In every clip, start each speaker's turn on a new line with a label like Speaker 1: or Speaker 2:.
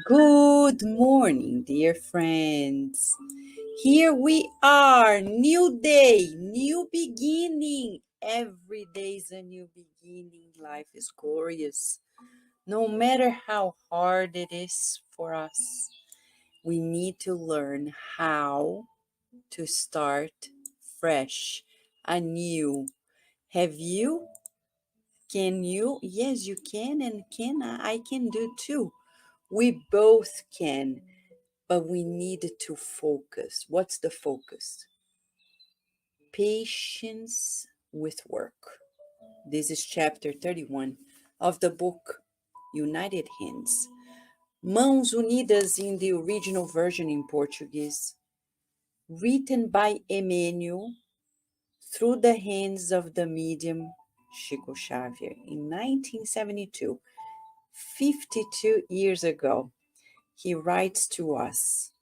Speaker 1: Good morning, dear friends. Here we are, new day, new beginning. Every day is a new beginning. Life is glorious. No matter how hard it is for us, we need to learn how to start fresh, anew. Have you? Can you? Yes, you can, and can I can do too. We both can, but we need to focus. What's the focus? Patience with work. This is chapter 31 of the book United Hands. Mãos Unidas in the original version in Portuguese, written by Emmanuel through the hands of the medium Chico Xavier in 1972, 52 years ago. He writes to us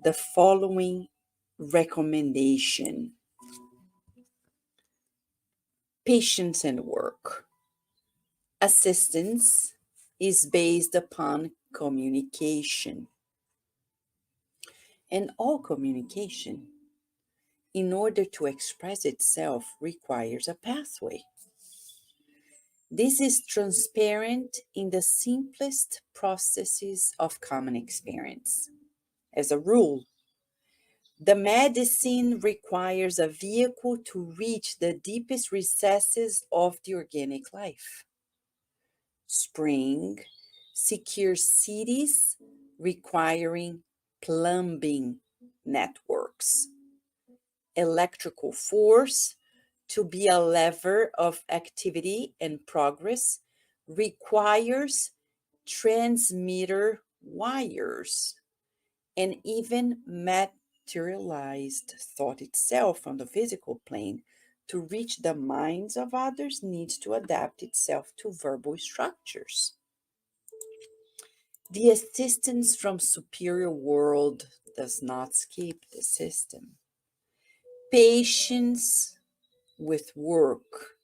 Speaker 1: the following recommendation: patience and work. Assistance is based upon communication, and all communication, in order to express itself, requires a pathway. This is transparent in the simplest processes of common experience. As a rule, the medicine requires a vehicle to reach the deepest recesses of the organic life. Spring secures cities requiring plumbing networks. Electrical force, to be a lever of activity and progress, requires transmitter wires, and even materialized thought itself on the physical plane to reach the minds of others needs to adapt itself to verbal structures. The assistance from superior world does not skip the system. Patience with work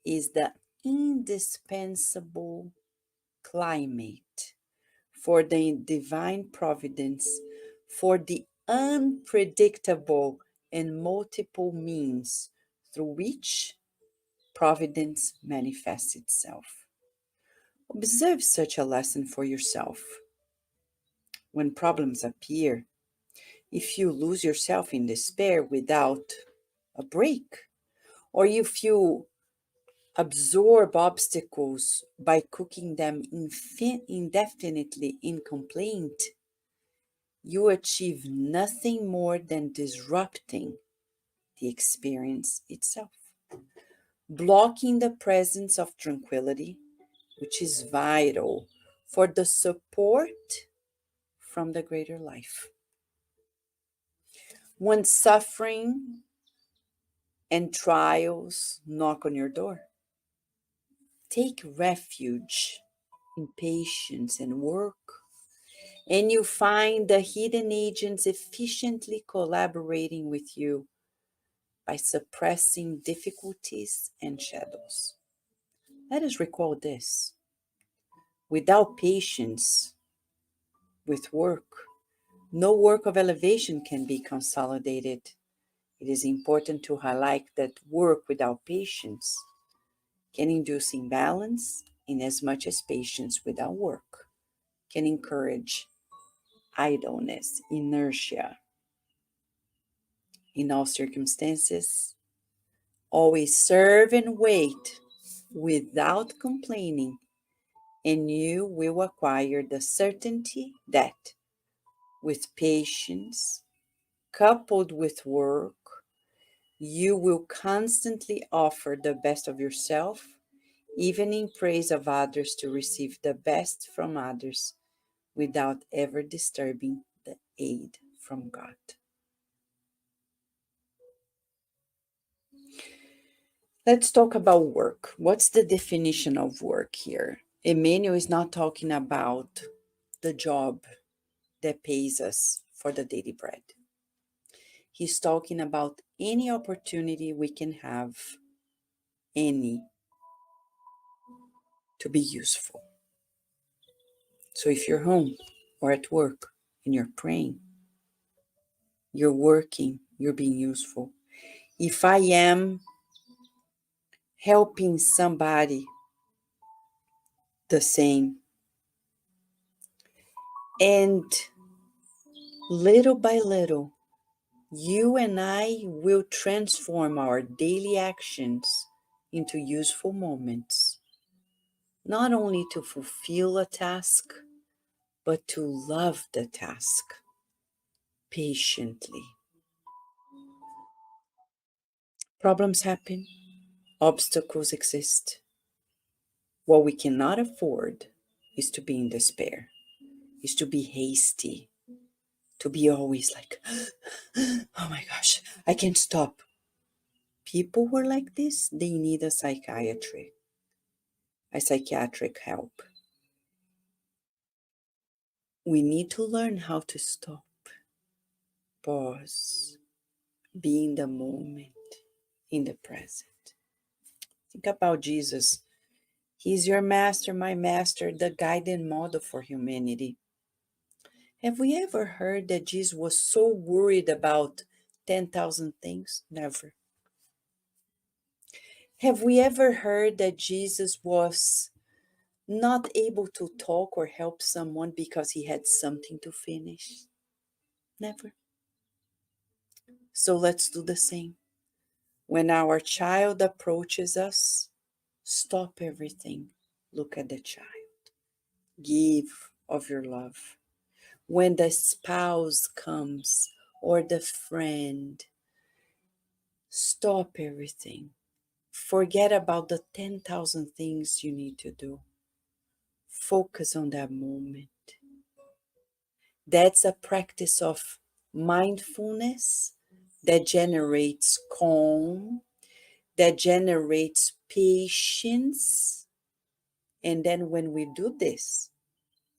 Speaker 1: is the indispensable climate for the divine providence, for the unpredictable and multiple means through which providence manifests itself. Observe such a lesson for yourself. When problems appear, if you lose yourself in despair without a break, or if you absorb obstacles by cooking them indefinitely in complaint, you achieve nothing more than disrupting the experience itself, blocking the presence of tranquility, which is vital for the support from the greater life. When suffering and trials knock on your door, take refuge in patience and work, and you find the hidden agents efficiently collaborating with you by suppressing difficulties and shadows. Let us recall this. Without patience with work, no work of elevation can be consolidated. It is important to highlight that work without patience can induce imbalance, inasmuch as patience without work can encourage idleness, inertia. In all circumstances, always serve and wait without complaining, and you will acquire the certainty that, with patience coupled with work, you will constantly offer the best of yourself, even in praise of others, to receive the best from others without ever disturbing the aid from God. Let's talk about work. What's the definition of work here? Emmanuel is not talking about the job that pays us for the daily bread. He's talking about any opportunity we can have, any, to be useful. So if you're home or at work and you're praying, you're working, you're being useful. If I am helping somebody, the same. And little by little, you and I will transform our daily actions into useful moments, not only to fulfill a task, but to love the task patiently. Problems happen, obstacles exist. What we cannot afford is to be in despair, is to be hasty, to be always like, oh my gosh, I can't stop. People who are like this, they need a psychiatric help. We need to learn how to stop, pause, be in the moment, in the present. Think about Jesus. He's your master, my master, the guiding model for humanity. Have we ever heard that Jesus was so worried about 10,000 things? Never. Have we ever heard that Jesus was not able to talk or help someone because he had something to finish? Never. So let's do the same. When our child approaches us, stop everything. Look at the child. Give of your love. When the spouse comes or the friend, stop everything. Forget about the 10,000 things you need to do. Focus on that moment. That's a practice of mindfulness that generates calm, that generates patience. And then when we do this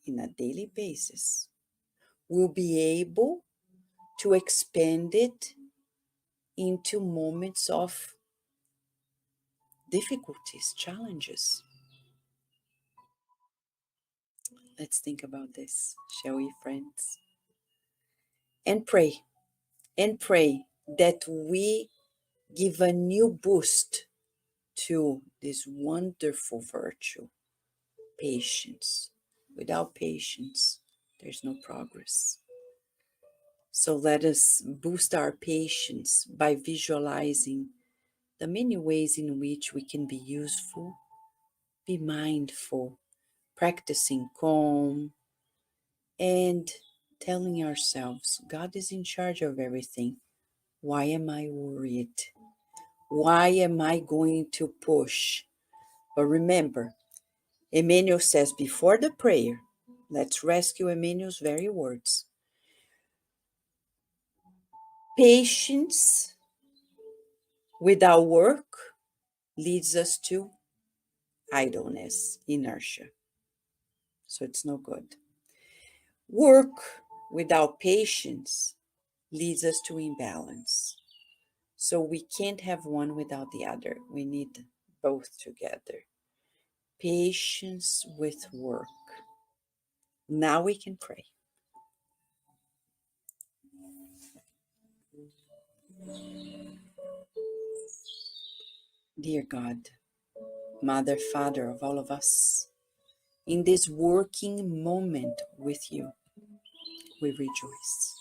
Speaker 1: in a daily basis, we'll be able to expand it into moments of difficulties, challenges. Let's think about this, shall we, friends? And pray that we give a new boost to this wonderful virtue, patience. Without patience, there's no progress. So let us boost our patience by visualizing the many ways in which we can be useful, be mindful, practicing calm, and telling ourselves, God is in charge of everything. Why am I worried? Why am I going to push? But remember, Emmanuel says before the prayer, let's rescue Emmanuel's very words. Patience without work leads us to idleness, inertia. So it's no good. Work without patience leads us to imbalance. So we can't have one without the other. We need both together. Patience with work. Now we can pray. Dear God, Mother, Father of all of us, in this working moment with you, we rejoice.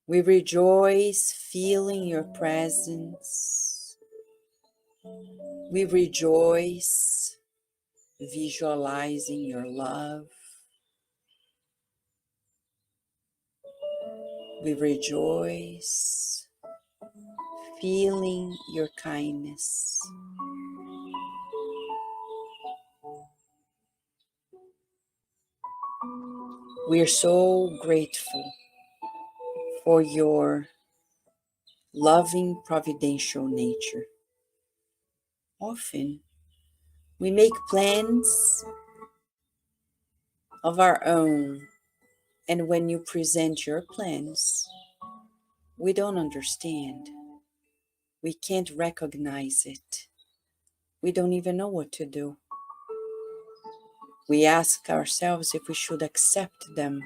Speaker 1: We rejoice feeling your presence. We rejoice visualizing your love. We rejoice feeling your kindness. We are so grateful for your loving providential nature. Often we make plans of our own, and when you present your plans, we don't understand. We can't recognize it. We don't even know what to do. We ask ourselves if we should accept them,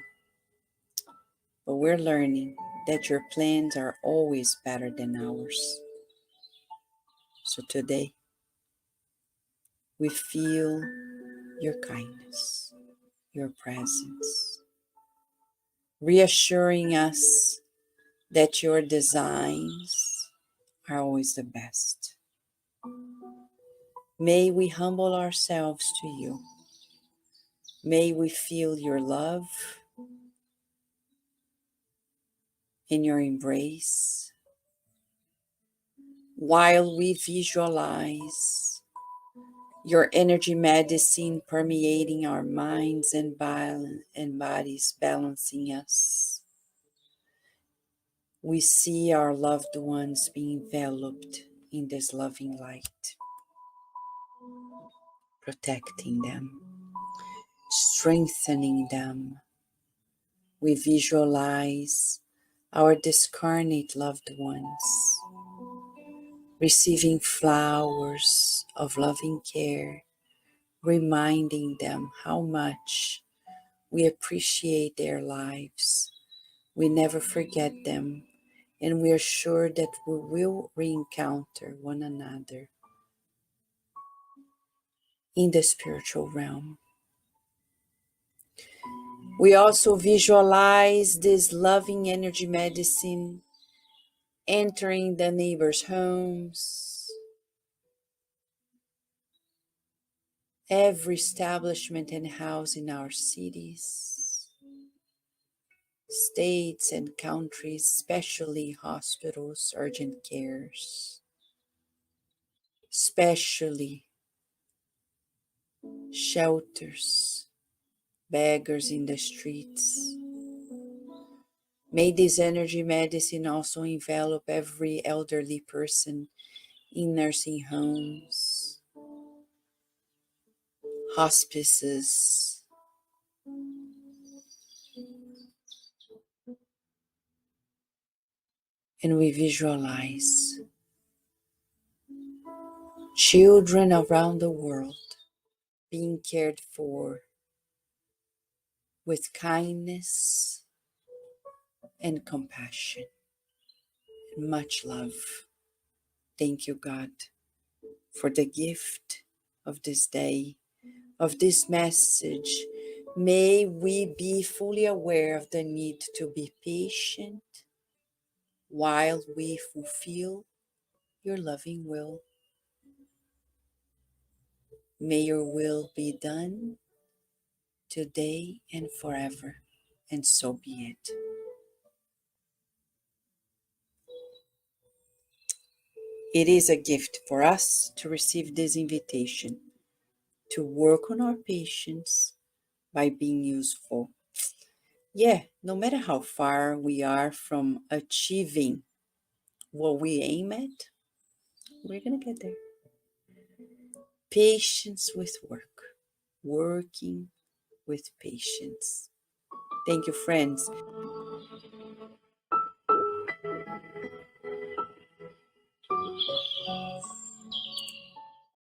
Speaker 1: but we're learning that your plans are always better than ours. So today, we feel your kindness, your presence, reassuring us that your designs are always the best. May we humble ourselves to you. May we feel your love in your embrace while we visualize your energy medicine permeating our minds and bodies, balancing us. We see our loved ones being enveloped in this loving light, protecting them, strengthening them. We visualize our discarnate loved ones receiving flowers of loving care, reminding them how much we appreciate their lives. We never forget them, and we are sure that we will re-encounter one another in the spiritual realm. We also visualize this loving energy medicine entering the neighbors' homes, every establishment and house in our cities, states and countries, especially hospitals, urgent cares, especially shelters, beggars in the streets. May this energy medicine also envelop every elderly person in nursing homes, hospices, and we visualize children around the world being cared for with kindness and compassion and much love. Thank you, God, for the gift of this day, of this message. May we be fully aware of the need to be patient while we fulfill your loving will. May your will be done today and forever, and so be it. It is a gift for us to receive this invitation to work on our patience by being useful. Yeah, no matter how far we are from achieving what we aim at, we're going to get there. Patience with work, working with patience. Thank you, friends.